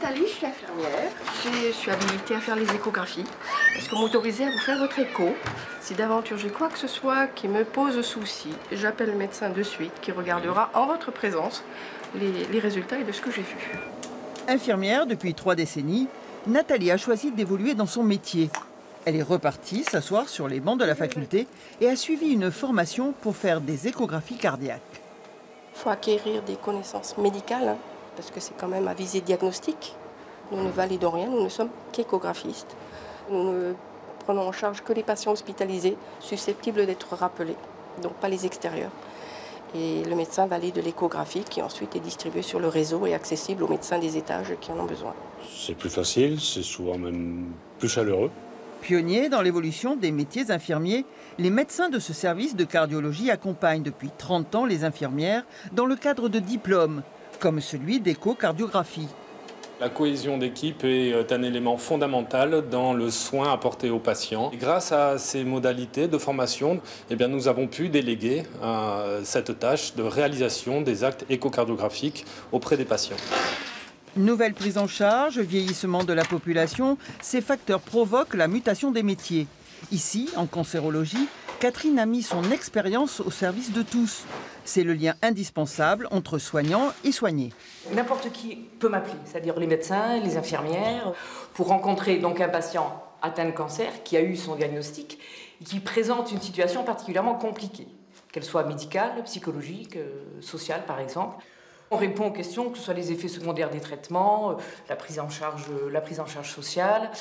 Nathalie, je suis infirmière. Je suis habilitée à faire les échographies. Est-ce que vous m'autorisez à vous faire votre écho? Si d'aventure j'ai quoi que ce soit qui me pose souci, j'appelle le médecin de suite qui regardera en votre présence les résultats et de ce que j'ai vu. Infirmière depuis 3 décennies, Nathalie a choisi d'évoluer dans son métier. Elle est repartie s'asseoir sur les bancs de la faculté et a suivi une formation pour faire des échographies cardiaques. Il faut acquérir des connaissances médicales, hein, parce que c'est quand même à visée diagnostique. Nous ne validons rien, nous ne sommes qu'échographistes. Nous ne prenons en charge que les patients hospitalisés susceptibles d'être rappelés, donc pas les extérieurs. Et le médecin valide l'échographie qui ensuite est distribuée sur le réseau et accessible aux médecins des étages qui en ont besoin. C'est plus facile, c'est souvent même plus chaleureux. Pionniers dans l'évolution des métiers infirmiers, les médecins de ce service de cardiologie accompagnent depuis 30 ans les infirmières dans le cadre de diplômes, comme celui d'échocardiographie. La cohésion d'équipe est un élément fondamental dans le soin apporté aux patients. Et grâce à ces modalités de formation, nous avons pu déléguer cette tâche de réalisation des actes échocardiographiques auprès des patients. Nouvelle prise en charge, vieillissement de la population, ces facteurs provoquent la mutation des métiers. Ici, en cancérologie, Catherine a mis son expérience au service de tous. C'est le lien indispensable entre soignants et soignés. N'importe qui peut m'appeler, c'est-à-dire les médecins, les infirmières, pour rencontrer donc un patient atteint de cancer qui a eu son diagnostic et qui présente une situation particulièrement compliquée, qu'elle soit médicale, psychologique, sociale par exemple. On répond aux questions, que ce soit les effets secondaires des traitements, la prise en charge sociale,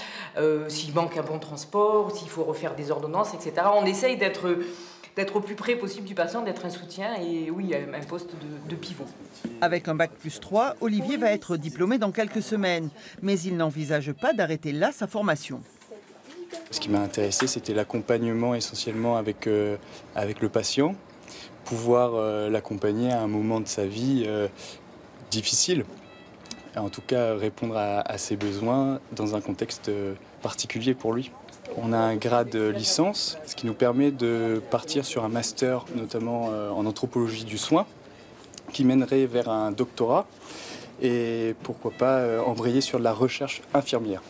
s'il manque un bon transport, s'il faut refaire des ordonnances, etc. On essaye d'être au plus près possible du patient, d'être un soutien et oui, un poste de pivot. Avec un bac+3, Olivier va être diplômé dans quelques semaines, mais il n'envisage pas d'arrêter là sa formation. Ce qui m'a intéressé, c'était l'accompagnement essentiellement avec le patient. Pouvoir l'accompagner à un moment de sa vie difficile, en tout cas répondre à ses besoins dans un contexte particulier pour lui. On a un grade licence, ce qui nous permet de partir sur un master, notamment en anthropologie du soin, qui mènerait vers un doctorat et pourquoi pas embrayer sur la recherche infirmière.